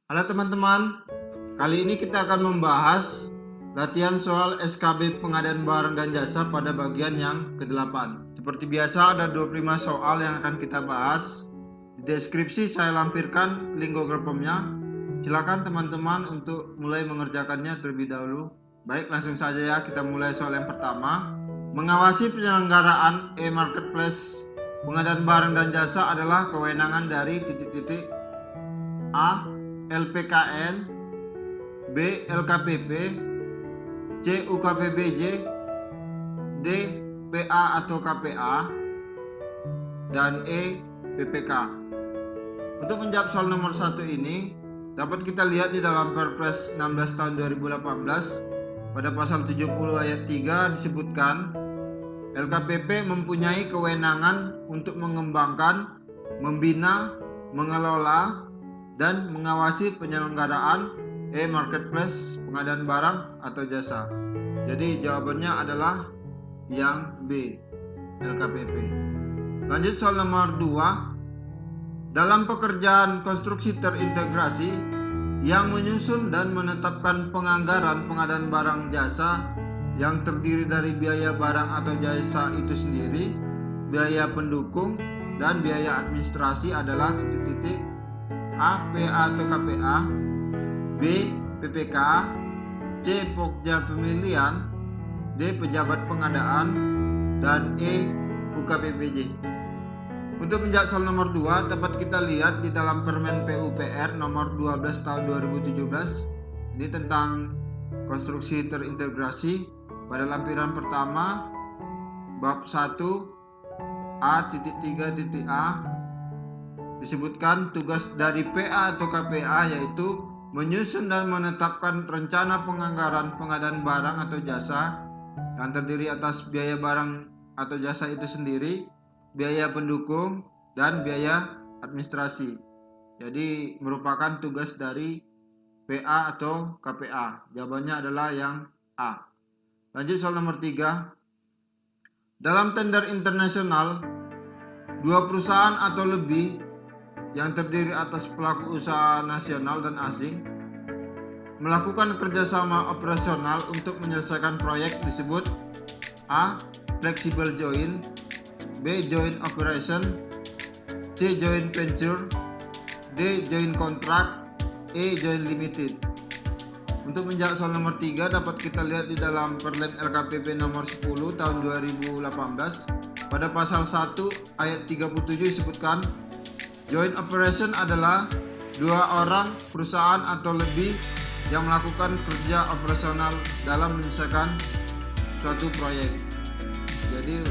Halo teman-teman, kali ini kita akan membahas latihan soal SKB pengadaan barang dan jasa pada bagian yang ke-8. Seperti biasa ada 25 soal yang akan kita bahas. Di deskripsi saya lampirkan link Google Form-nya. Silakan teman-teman untuk mulai mengerjakannya terlebih dahulu. Baik, langsung saja ya, kita mulai soal yang pertama. Mengawasi penyelenggaraan e-marketplace pengadaan barang dan jasa adalah kewenangan dari A. LPKN, B. LKPP, C. UKPBJ, D. PA atau KPA, dan E. PPK. Untuk menjawab soal nomor 1 ini dapat kita lihat di dalam Perpres 16 tahun 2018 pada pasal 70 ayat 3 disebutkan LKPP mempunyai kewenangan untuk mengembangkan, membina, mengelola, dan mengawasi penyelenggaraan e-marketplace pengadaan barang atau jasa. Jadi jawabannya adalah yang B, LKPP. Lanjut soal nomor 2. Dalam pekerjaan konstruksi terintegrasi yang menyusun dan menetapkan penganggaran pengadaan barang jasa yang terdiri dari biaya barang atau jasa itu sendiri, biaya pendukung, dan biaya administrasi adalah A. PA atau KPA, B. PPK, C. Pokja pemilihan, D. Pejabat pengadaan, dan E. UKPBJ. Untuk menjawab soal nomor 2 dapat kita lihat di dalam Permen PUPR nomor 12 tahun 2017. Ini tentang konstruksi terintegrasi. Pada lampiran pertama bab 1 A.3.A disebutkan tugas dari PA atau KPA yaitu menyusun dan menetapkan rencana penganggaran pengadaan barang atau jasa yang terdiri atas biaya barang atau jasa itu sendiri, biaya pendukung, dan biaya administrasi. Jadi merupakan tugas dari PA atau KPA. Jawabannya adalah yang A. Lanjut soal nomor 3. Dalam tender internasional, dua perusahaan atau lebih yang terdiri atas pelaku usaha nasional dan asing melakukan kerjasama operasional untuk menyelesaikan proyek disebut A. Flexible Joint, B. Joint Operation, C. Joint Venture, D. Joint Contract, E. Joint Limited. Untuk menjawab soal nomor 3 dapat kita lihat di dalam Perlem LKPP nomor 10 tahun 2018 pada pasal 1 ayat 37 disebutkan Joint operation adalah dua orang, perusahaan atau lebih yang melakukan kerja operasional dalam menyelesaikan suatu proyek. Jadi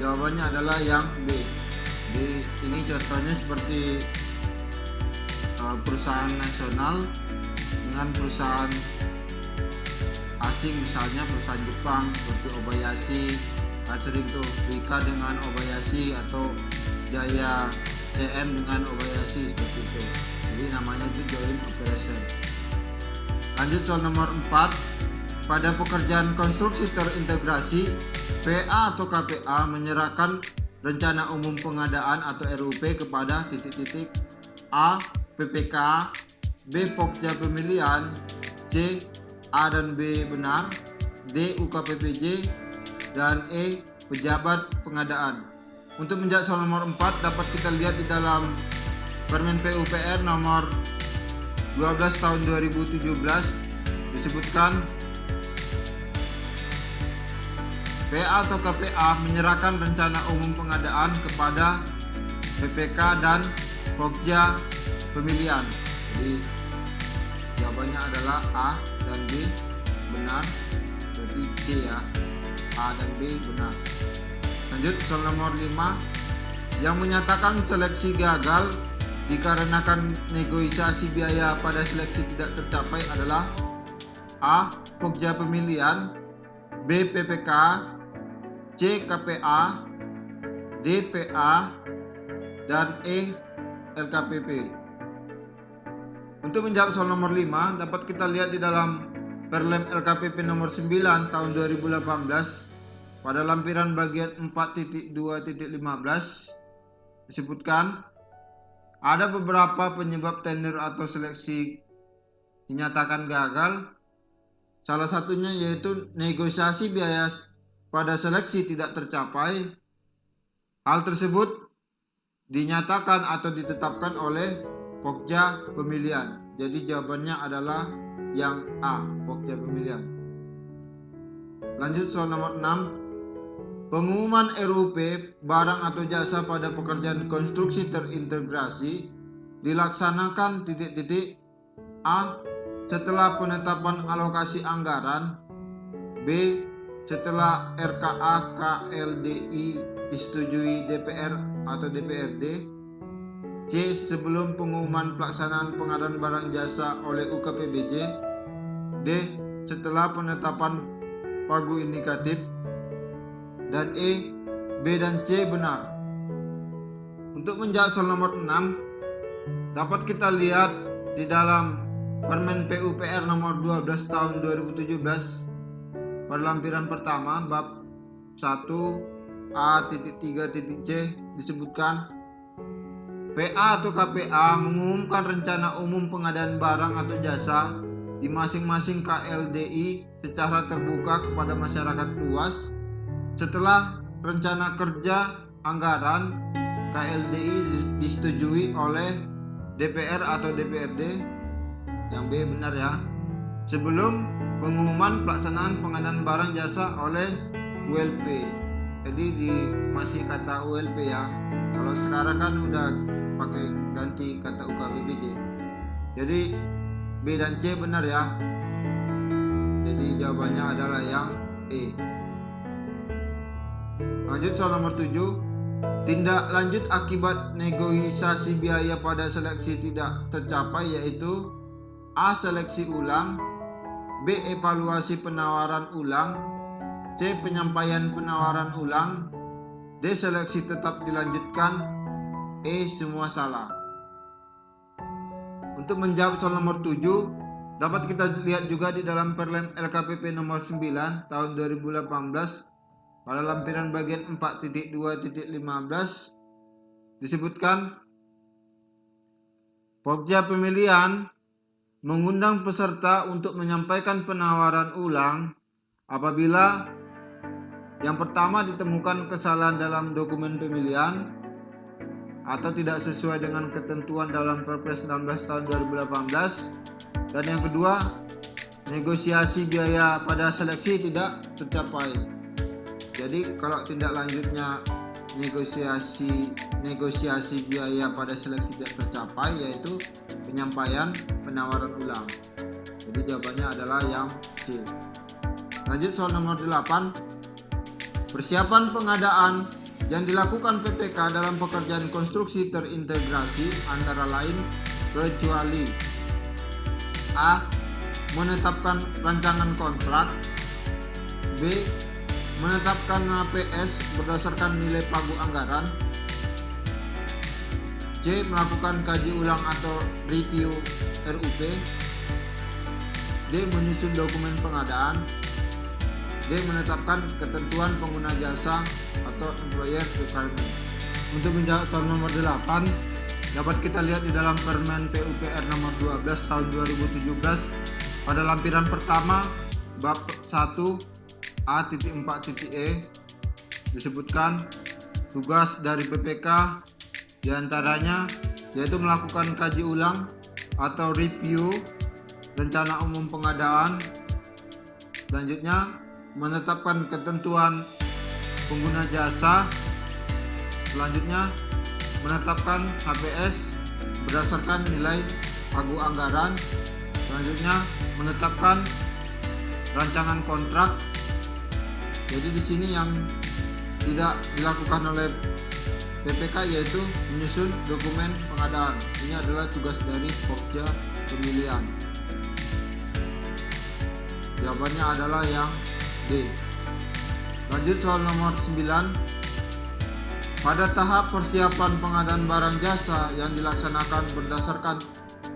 jawabannya adalah yang B. Ini contohnya seperti perusahaan nasional dengan perusahaan asing, misalnya perusahaan Jepang seperti Obayashi, sering tuh Rika dengan Obayashi atau Jaya CM dengan Obayashi seperti itu. Jadi namanya itu joint operation. Lanjut soal nomor 4. Pada pekerjaan konstruksi terintegrasi, PA atau KPA menyerahkan rencana umum pengadaan atau RUP kepada A. PPK, B. Pokja pemilihan, C. A dan B benar, D. UKPPJ, dan E. Pejabat pengadaan. Untuk menjawab soal nomor 4 dapat kita lihat di dalam Permen PUPR nomor 12 tahun 2017 disebutkan PA atau KPA menyerahkan rencana umum pengadaan kepada PPK dan Pokja pemilihan. Jadi jawabannya adalah A dan B benar. Berarti C ya. A dan B benar. Lanjut soal nomor 5. Yang menyatakan seleksi gagal dikarenakan negosiasi biaya pada seleksi tidak tercapai adalah A. Pokja pemilihan, B. PPK, C. KPA, D. PA, dan E. LKPP. Untuk menjawab soal nomor 5 dapat kita lihat di dalam Perlem LKPP nomor 9 tahun 2018 pada lampiran bagian 4.2.15 disebutkan Ada beberapa penyebab tender atau seleksi dinyatakan gagal. Salah satunya yaitu negosiasi biaya pada seleksi tidak tercapai. Hal tersebut dinyatakan atau ditetapkan oleh Pokja Pemilihan. Jadi jawabannya adalah yang A, Pokja Pemilihan. Lanjut soal nomor 6. Pengumuman RUP barang atau jasa pada pekerjaan konstruksi terintegrasi dilaksanakan A. Setelah penetapan alokasi anggaran, B. Setelah RKA KLDI disetujui DPR atau DPRD, C. Sebelum pengumuman pelaksanaan pengadaan barang jasa oleh UKPBJ, D. Setelah penetapan pagu indikatif, dan E, B dan C benar. Untuk menjawab soal nomor 6, dapat kita lihat di dalam Permen PUPR nomor 12 tahun 2017 pada lampiran pertama bab 1 A.3.C disebutkan PA atau KPA mengumumkan rencana umum pengadaan barang atau jasa di masing-masing KLDI secara terbuka kepada masyarakat luas setelah rencana kerja anggaran KLDI disetujui oleh DPR atau DPRD, yang B benar ya, sebelum pengumuman pelaksanaan pengadaan barang jasa oleh ULP. Jadi masih kata ULP ya, kalau sekarang kan udah pakai ganti kata UKPBJ. Jadi B dan C benar ya, jadi jawabannya adalah yang E. Lanjut soal nomor 7. Tindak lanjut akibat negosiasi biaya pada seleksi tidak tercapai yaitu A. Seleksi ulang, B. Evaluasi penawaran ulang, C. Penyampaian penawaran ulang, D. Seleksi tetap dilanjutkan, E. Semua salah. Untuk menjawab soal nomor 7, dapat kita lihat juga di dalam Perlem LKPP nomor 9 tahun 2018 pada lampiran bagian 4.2.15 disebutkan Pokja Pemilihan mengundang peserta untuk menyampaikan penawaran ulang apabila yang pertama ditemukan kesalahan dalam dokumen pemilihan atau tidak sesuai dengan ketentuan dalam Perpres 19 tahun 2018, dan yang kedua negosiasi biaya pada seleksi tidak tercapai. Jadi kalau tindak lanjutnya negosiasi biaya pada seleksi tidak tercapai yaitu penyampaian penawaran ulang. Jadi jawabannya adalah yang C. Lanjut soal nomor 8. Persiapan pengadaan yang dilakukan PPK dalam pekerjaan konstruksi terintegrasi antara lain kecuali A. Menetapkan rancangan kontrak, B. Menetapkan PS berdasarkan nilai pagu anggaran, C. Melakukan kaji ulang atau review RUP, D. Menyusun dokumen pengadaan, D. Menetapkan ketentuan pengguna jasa atau employer requirement. Untuk menjawab soal nomor 8, dapat kita lihat di dalam Permen PUPR nomor 12 tahun 2017 pada lampiran pertama bab 1 A.4.E disebutkan tugas dari PPK diantaranya yaitu melakukan kaji ulang atau review rencana umum pengadaan, selanjutnya menetapkan ketentuan pengguna jasa, selanjutnya menetapkan HPS berdasarkan nilai pagu anggaran, selanjutnya menetapkan rancangan kontrak. Jadi di sini yang tidak dilakukan oleh PPK yaitu menyusun dokumen pengadaan. Ini adalah tugas dari Pokja Pemilihan. Jawabannya adalah yang D. Lanjut soal nomor 9. Pada tahap persiapan pengadaan barang jasa yang dilaksanakan berdasarkan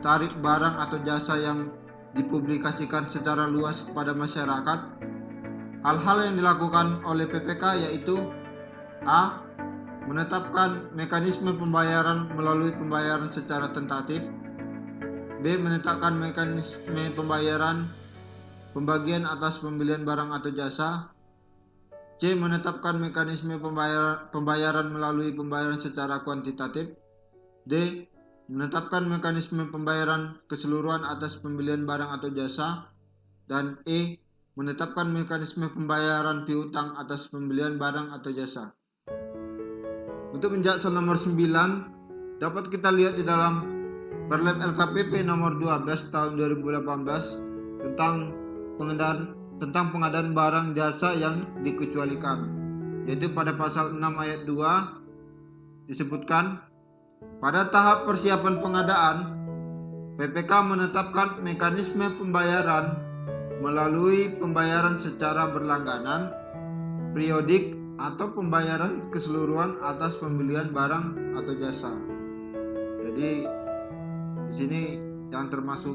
tarif barang atau jasa yang dipublikasikan secara luas kepada masyarakat, hal-hal yang dilakukan oleh PPK yaitu A. menetapkan mekanisme pembayaran melalui pembayaran secara tentatif. B. Menetapkan mekanisme pembayaran pembagian atas pembelian barang atau jasa. C. Menetapkan mekanisme pembayaran melalui pembayaran secara kuantitatif. D. Menetapkan mekanisme pembayaran keseluruhan atas pembelian barang atau jasa. Dan E. Menetapkan mekanisme pembayaran piutang atas pembelian barang atau jasa. Untuk menjawab soal nomor 9, dapat kita lihat di dalam Perlep LKPP nomor 12 tahun 2018 tentang pengadaan barang jasa yang dikecualikan, yaitu pada pasal 6 ayat 2 disebutkan, pada tahap persiapan pengadaan, PPK menetapkan mekanisme pembayaran melalui pembayaran secara berlangganan, periodik, atau pembayaran keseluruhan atas pembelian barang atau jasa. Jadi di sini yang termasuk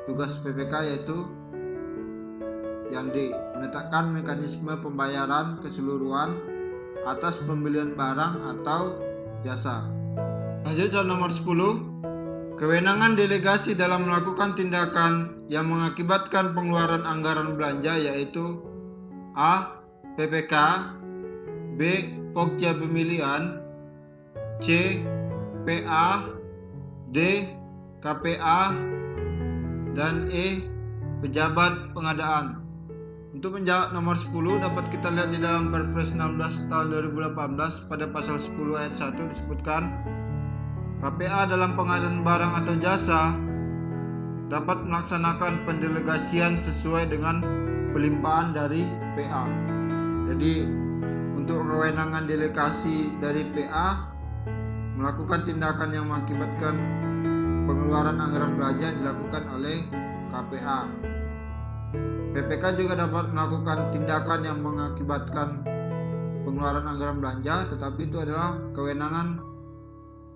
tugas PPK yaitu yang D, menetapkan mekanisme pembayaran keseluruhan atas pembelian barang atau jasa. Lanjut soal nomor 10. Kewenangan delegasi dalam melakukan tindakan yang mengakibatkan pengeluaran anggaran belanja yaitu A. PPK, B. Pokja pemilihan, C. PA, D. KPA, dan E. Pejabat pengadaan. Untuk menjawab nomor 10 dapat kita lihat di dalam Perpres 16 tahun 2018 pada pasal 10 ayat 1 disebutkan, KPA dalam pengadaan barang atau jasa dapat melaksanakan pendelegasian sesuai dengan pelimpahan dari PA. Jadi untuk kewenangan delegasi dari PA melakukan tindakan yang mengakibatkan pengeluaran anggaran belanja dilakukan oleh KPA. PPK juga dapat melakukan tindakan yang mengakibatkan pengeluaran anggaran belanja, tetapi itu adalah kewenangan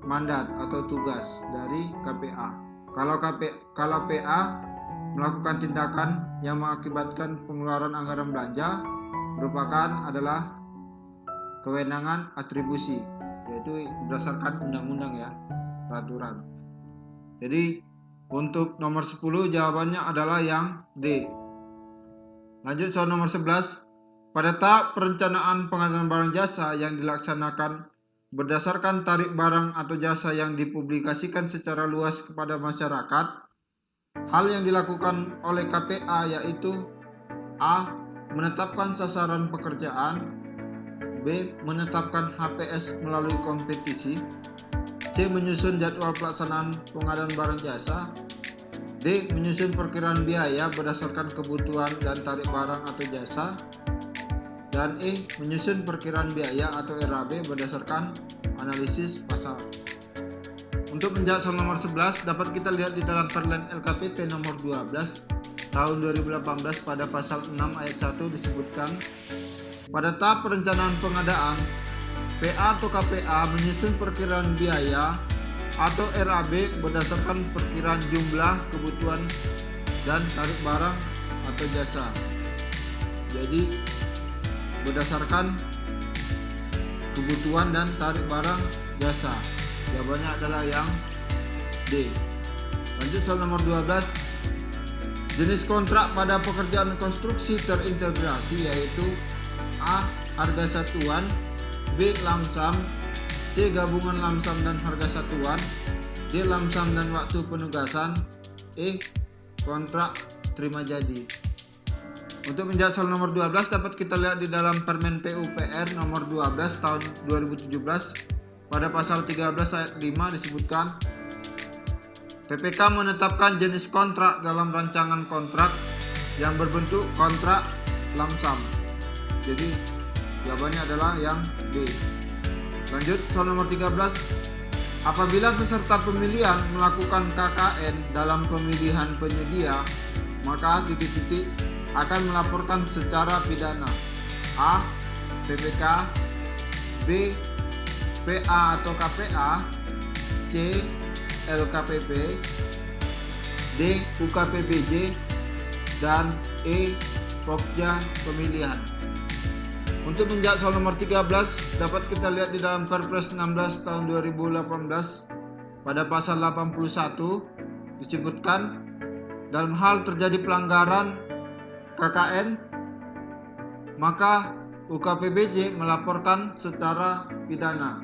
mandat atau tugas dari KPA. Kalau PA melakukan tindakan yang mengakibatkan pengeluaran anggaran belanja adalah kewenangan atribusi, yaitu berdasarkan undang-undang ya, peraturan. Jadi untuk nomor 10 jawabannya adalah yang D. Lanjut soal nomor 11. Pada tahap perencanaan pengadaan barang jasa yang dilaksanakan berdasarkan tarif barang atau jasa yang dipublikasikan secara luas kepada masyarakat, hal yang dilakukan oleh KPA yaitu A. Menetapkan sasaran pekerjaan, B. Menetapkan HPS melalui kompetisi, C. Menyusun jadwal pelaksanaan pengadaan barang jasa, D. Menyusun perkiraan biaya berdasarkan kebutuhan dan tarif barang atau jasa, dan E. Menyusun perkiraan biaya atau RAB berdasarkan analisis pasar. Untuk menjawab soal nomor 11 dapat kita lihat di dalam Perlep LKPP nomor 12 tahun 2018 pada pasal 6 ayat 1 disebutkan, pada tahap perencanaan pengadaan, PA atau KPA menyusun perkiraan biaya atau RAB berdasarkan perkiraan jumlah kebutuhan dan tarif barang atau jasa. Jadi berdasarkan kebutuhan dan tarif barang jasa. Jawabannya adalah yang D. Lanjut soal nomor 12. Jenis kontrak pada pekerjaan konstruksi terintegrasi yaitu A. Harga satuan, B. Lamsam, C. Gabungan lamsam dan harga satuan, D. Lamsam dan waktu penugasan, E. Kontrak terima jadi. Untuk menjawab soal nomor 12 dapat kita lihat di dalam Permen PUPR nomor 12 tahun 2017 pada pasal 13 ayat 5 disebutkan, PPK menetapkan jenis kontrak dalam rancangan kontrak yang berbentuk kontrak lamsam. Jadi jawabannya adalah yang B. Lanjut soal nomor 13. Apabila peserta pemilihan melakukan KKN dalam pemilihan penyedia, maka titik-titik akan melaporkan secara pidana. A. PPK, B. PA atau KPA, C. LKPP, D. UKPBJ, dan E. Pokja pemilihan. Untuk menjawab soal nomor 13, dapat kita lihat di dalam Perpres 16 tahun 2018 pada pasal 81 disebutkan dalam hal terjadi pelanggaran KKN maka UKPBJ melaporkan secara pidana.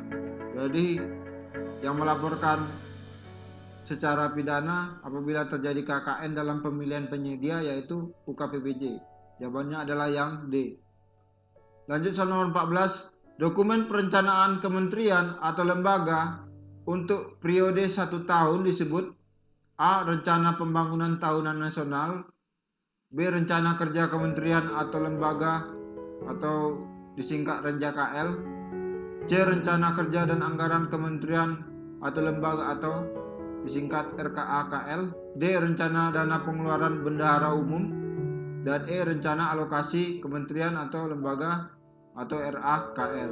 Jadi yang melaporkan secara pidana apabila terjadi KKN dalam pemilihan penyedia yaitu UKPBJ. Jawabannya adalah yang D. Lanjut soal nomor 14, dokumen perencanaan kementerian atau lembaga untuk periode 1 tahun disebut A. Rencana Pembangunan Tahunan Nasional, B. Rencana Kerja Kementerian atau Lembaga atau disingkat RenjaKL, C. Rencana Kerja dan Anggaran Kementerian atau Lembaga atau disingkat RKAKL, D. Rencana Dana Pengeluaran Bendahara Umum, dan E. Rencana Alokasi Kementerian atau Lembaga atau RAKL.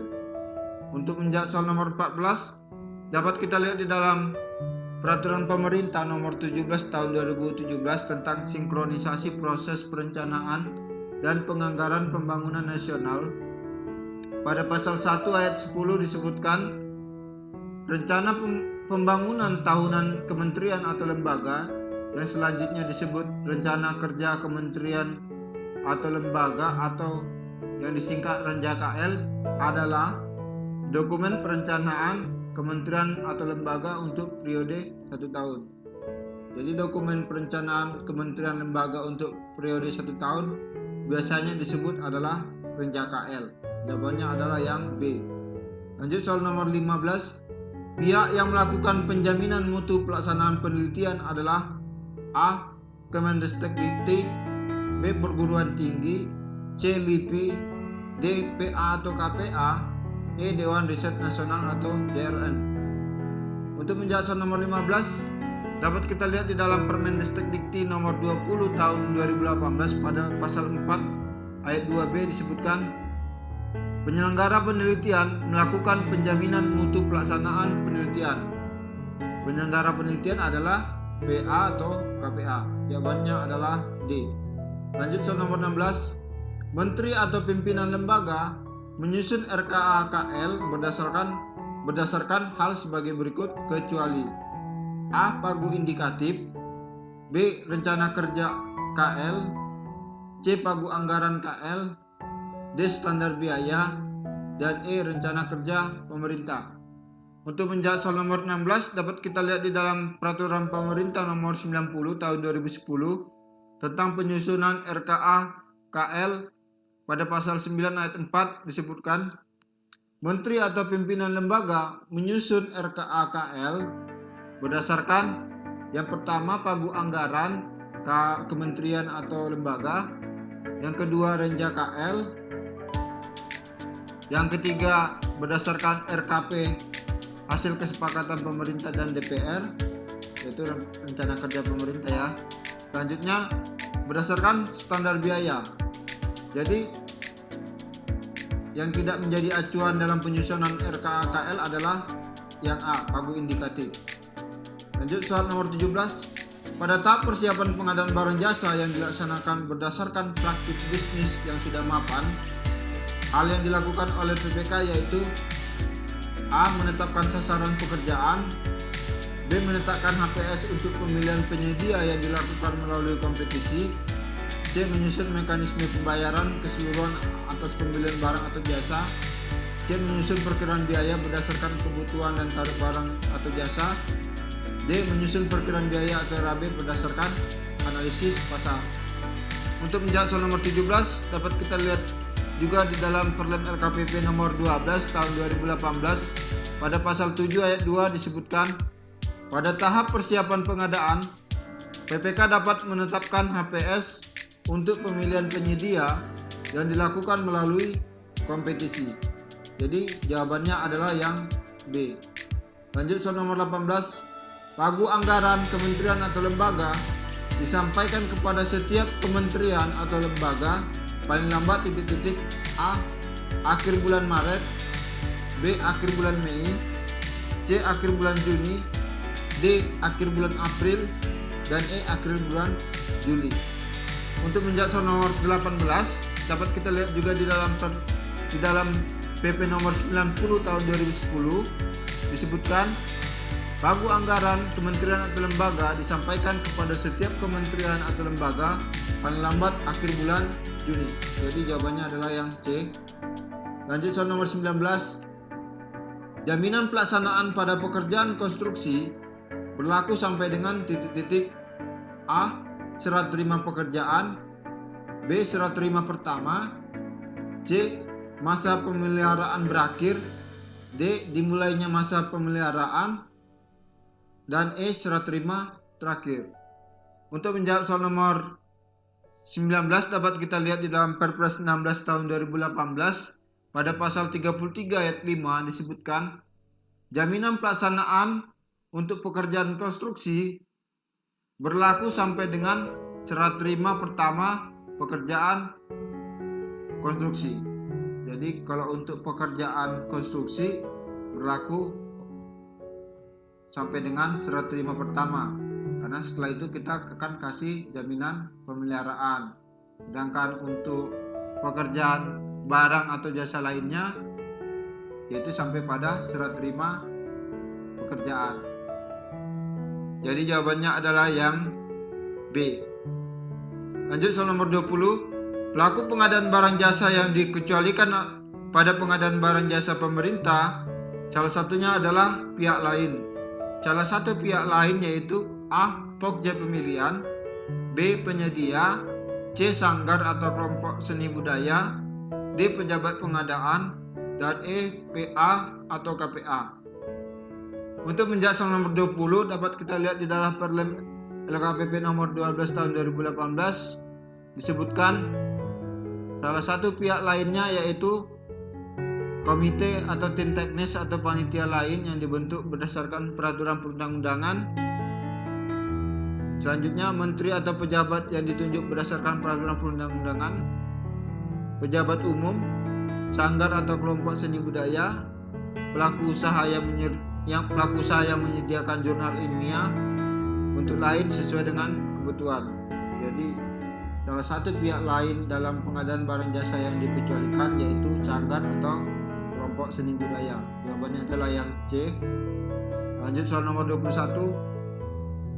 Untuk menjawab soal nomor 14, dapat kita lihat di dalam Peraturan Pemerintah nomor 17 tahun 2017 tentang sinkronisasi proses perencanaan dan penganggaran pembangunan nasional. Pada pasal 1 ayat 10 disebutkan rencana pembangunan tahunan kementerian atau lembaga yang selanjutnya disebut rencana kerja kementerian atau lembaga atau yang disingkat RenjaKL adalah dokumen perencanaan kementerian atau lembaga untuk periode 1 tahun. Jadi dokumen perencanaan kementerian lembaga untuk periode 1 tahun biasanya disebut adalah RenjaKL. Jawabannya adalah yang B. Lanjut soal nomor 15. Pihak yang melakukan penjaminan mutu pelaksanaan penelitian adalah A. Kemendestekdikti, B. Perguruan Tinggi, C. LIPI, D. PA atau KPA, E. Dewan Riset Nasional atau DRN. Untuk menjawab soal nomor 15, dapat kita lihat di dalam Permendestekdikti nomor 20 tahun 2018 pada pasal 4 ayat 2B disebutkan penyelenggara penelitian melakukan penjaminan mutu pelaksanaan penelitian. Penyelenggara penelitian adalah PA atau KPA. Jawabannya adalah D. Lanjut soal nomor 16. Menteri atau pimpinan lembaga menyusun RKAKL berdasarkan hal sebagai berikut kecuali A. Pagu indikatif, B. Rencana kerja KL, C. Pagu anggaran KL, D. Standar biaya, dan E. Rencana kerja pemerintah. Untuk menjawab soal nomor 16 dapat kita lihat di dalam Peraturan Pemerintah nomor 90 tahun 2010 tentang penyusunan RKAKL. Pada pasal 9 ayat 4 disebutkan Menteri atau pimpinan lembaga menyusun RKAKL berdasarkan yang pertama pagu anggaran kementerian atau lembaga, yang kedua RenjaKL, yang ketiga berdasarkan RKP hasil kesepakatan pemerintah dan DPR, yaitu rencana kerja pemerintah ya. Selanjutnya berdasarkan standar biaya. Jadi yang tidak menjadi acuan dalam penyusunan RKAKL adalah yang A, pagu indikatif. Lanjut soal nomor 17. Pada tahap persiapan pengadaan barang jasa yang dilaksanakan berdasarkan praktik bisnis yang sudah mapan, hal yang dilakukan oleh PPK yaitu A. Menetapkan sasaran pekerjaan, B. Menetapkan HPS untuk pemilihan penyedia yang dilakukan melalui kompetisi, C. Menyusun mekanisme pembayaran keseluruhan atas pembelian barang atau jasa, C. Menyusun perkiraan biaya berdasarkan kebutuhan dan tarif barang atau jasa, D. Menyusun perkiraan biaya atau RAB berdasarkan analisis pasar. Untuk menjawab soal nomor 17 dapat kita lihat juga di dalam Perlem LKPP nomor 12 tahun 2018 pada pasal 7 ayat 2 disebutkan pada tahap persiapan pengadaan PPK dapat menetapkan HPS untuk pemilihan penyedia yang dilakukan melalui kompetisi. Jadi jawabannya adalah yang B. Lanjut soal nomor 18. Pagu anggaran kementerian atau lembaga disampaikan kepada setiap kementerian atau lembaga paling lambat A. Akhir bulan Maret, B. Akhir bulan Mei, C. Akhir bulan Juni, D. Akhir bulan April, dan E. Akhir bulan Juli. Untuk menjawab soal nomor 18 dapat kita lihat juga di dalam di dalam PP nomor 90 tahun 2010 disebutkan pagu anggaran kementerian atau lembaga disampaikan kepada setiap kementerian atau lembaga paling lambat akhir bulan Juni. Jadi jawabannya adalah yang C. Lanjut soal nomor 19. Jaminan pelaksanaan pada pekerjaan konstruksi berlaku sampai dengan titik-titik A. Serah terima pekerjaan, B. Serah terima pertama, C. Masa pemeliharaan berakhir, D. Dimulainya masa pemeliharaan, dan E. Serah terima terakhir. Untuk menjawab soal nomor 19 dapat kita lihat di dalam Perpres 16 tahun 2018 pada pasal 33 ayat 5 disebutkan jaminan pelaksanaan untuk pekerjaan konstruksi berlaku sampai dengan serah terima pertama pekerjaan konstruksi. Jadi kalau untuk pekerjaan konstruksi berlaku sampai dengan serah terima pertama, karena setelah itu kita akan kasih jaminan pemeliharaan. Sedangkan untuk pekerjaan barang atau jasa lainnya yaitu sampai pada serah terima pekerjaan. Jadi jawabannya adalah yang B. Lanjut soal nomor 20. Pelaku pengadaan barang jasa yang dikecualikan pada pengadaan barang jasa pemerintah salah satunya adalah pihak lain. Salah satu pihak lain yaitu A. Pokja pemilihan, B. Penyedia, C. Sanggar atau kelompok seni budaya, D. Pejabat pengadaan, dan E. PA atau KPA. Untuk menjawab soal nomor 20 dapat kita lihat di dalam Perlem LKPP nomor 12 tahun 2018 disebutkan salah satu pihak lainnya yaitu komite atau tim teknis atau panitia lain yang dibentuk berdasarkan peraturan perundang-undangan. Selanjutnya menteri atau pejabat yang ditunjuk berdasarkan peraturan perundang-undangan, pejabat umum, sanggar atau kelompok seni budaya, pelaku usaha yang menyediakan jurnal ilmiah untuk lain sesuai dengan kebutuhan. Jadi salah satu pihak lain dalam pengadaan barang jasa yang dikecualikan yaitu sanggar atau kelompok seni budaya. Jawabannya adalah yang C. Lanjut soal nomor 21.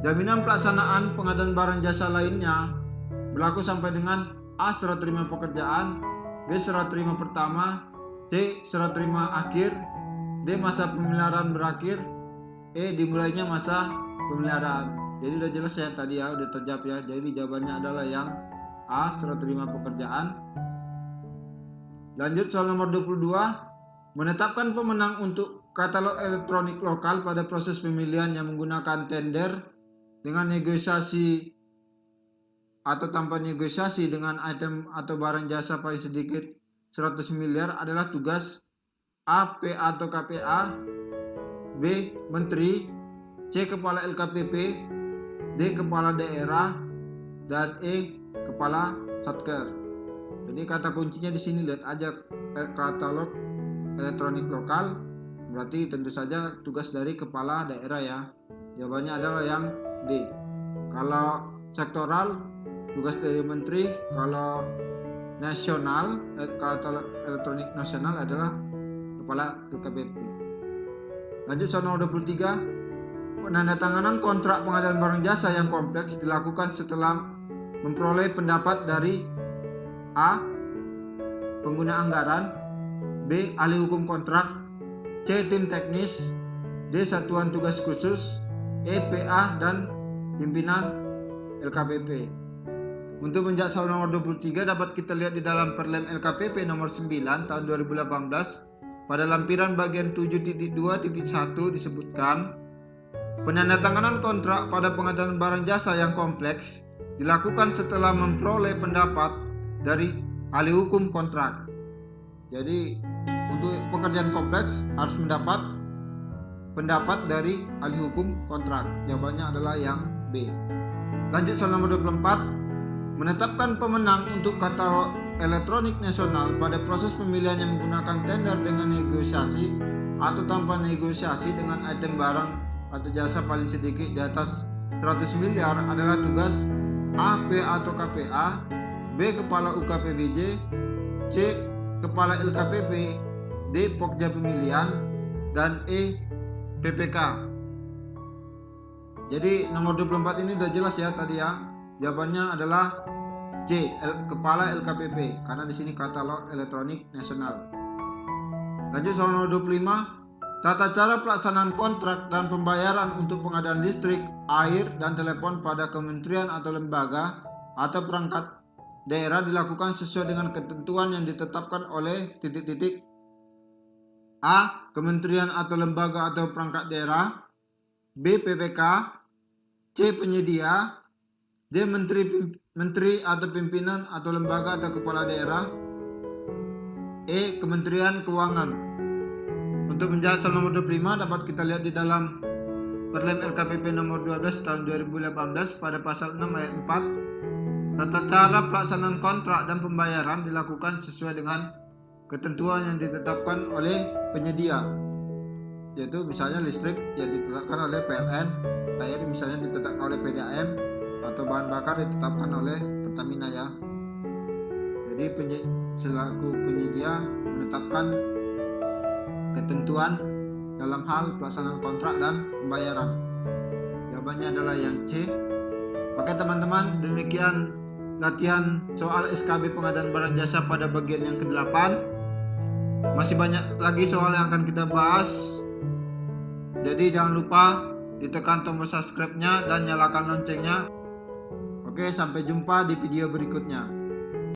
Jaminan pelaksanaan pengadaan barang jasa lainnya berlaku sampai dengan A. Serah terima pekerjaan, B. Serah terima pertama, C. Serah terima akhir, D. Masa pemeliharaan berakhir, E. Dimulainya masa pemeliharaan. Jadi udah jelas ya tadi ya, udah terjawab ya. Jadi jawabannya adalah yang A. Serah terima pekerjaan. Lanjut soal nomor 22. Menetapkan pemenang untuk katalog elektronik lokal pada proses pemilihan yang menggunakan tender dengan negosiasi atau tanpa negosiasi dengan item atau barang jasa paling sedikit 100 miliar adalah tugas A. PA atau KPA, B. Menteri, C. Kepala LKPP, D. Kepala daerah, dan E. Kepala Satker. Jadi kata kuncinya di sini lihat aja katalog elektronik lokal, berarti tentu saja tugas dari kepala daerah ya. Jawabannya adalah yang D. Kalau sektoral tugas dari menteri, kalau nasional katalog elektronik nasional adalah kepala LKPP. Lanjut soal nomor 23. Penandatanganan kontrak pengadaan barang jasa yang kompleks dilakukan setelah memperoleh pendapat dari A. Pengguna anggaran, B. Ahli hukum kontrak, C. Tim teknis, D. Satuan tugas khusus, E. PA dan pimpinan LKPP. Untuk menjawab soal nomor 23 dapat kita lihat di dalam Perlem LKPP nomor 9 tahun 2018 pada lampiran bagian 7.2.1 disebutkan penandatanganan kontrak pada pengadaan barang jasa yang kompleks dilakukan setelah memperoleh pendapat dari ahli hukum kontrak. Jadi untuk pekerjaan kompleks harus mendapat pendapat dari ahli hukum kontrak. Jawabannya adalah yang B. Lanjut soal nomor 24. Menetapkan pemenang untuk katalog elektronik nasional pada proses pemilihan yang menggunakan tender dengan negosiasi atau tanpa negosiasi dengan item barang atau jasa paling sedikit di atas 100 miliar adalah tugas A. PA atau KPA, B. Kepala UKPBJ, C. Kepala LKPP, D. Pokja Pemilihan, dan E. PPK. Jadi nomor 24 ini udah jelas ya tadi ya. Jawabannya adalah C. Kepala LKPP, karena di sini katalog elektronik nasional. Lanjut soal nomor 25. Tata cara pelaksanaan kontrak dan pembayaran untuk pengadaan listrik, air, dan telepon pada kementerian atau lembaga atau perangkat daerah dilakukan sesuai dengan ketentuan yang ditetapkan oleh A. Kementerian atau lembaga atau perangkat daerah, B. PPK, C. Penyedia, D. Menteri atau pimpinan atau lembaga atau kepala daerah, E. Kementerian Keuangan. Untuk menjawab soal nomor 25 dapat kita lihat di dalam Perlem LKPP nomor 12 tahun 2018 pada pasal 6 ayat 4. Tata cara pelaksanaan kontrak dan pembayaran dilakukan sesuai dengan ketentuan yang ditetapkan oleh penyedia, yaitu misalnya listrik yang ditetapkan oleh PLN, air misalnya ditetapkan oleh PDAM, atau bahan bakar ditetapkan oleh Pertamina ya. Jadi selaku penyedia menetapkan ketentuan dalam hal pelaksanaan kontrak dan pembayaran. Jawabannya adalah yang C. Oke teman-teman, demikian latihan soal SKB pengadaan barang jasa pada bagian yang ke-8. Masih banyak lagi soal yang akan kita bahas. Jadi jangan lupa ditekan tombol subscribe-nya dan nyalakan loncengnya. Oke, sampai jumpa di video berikutnya.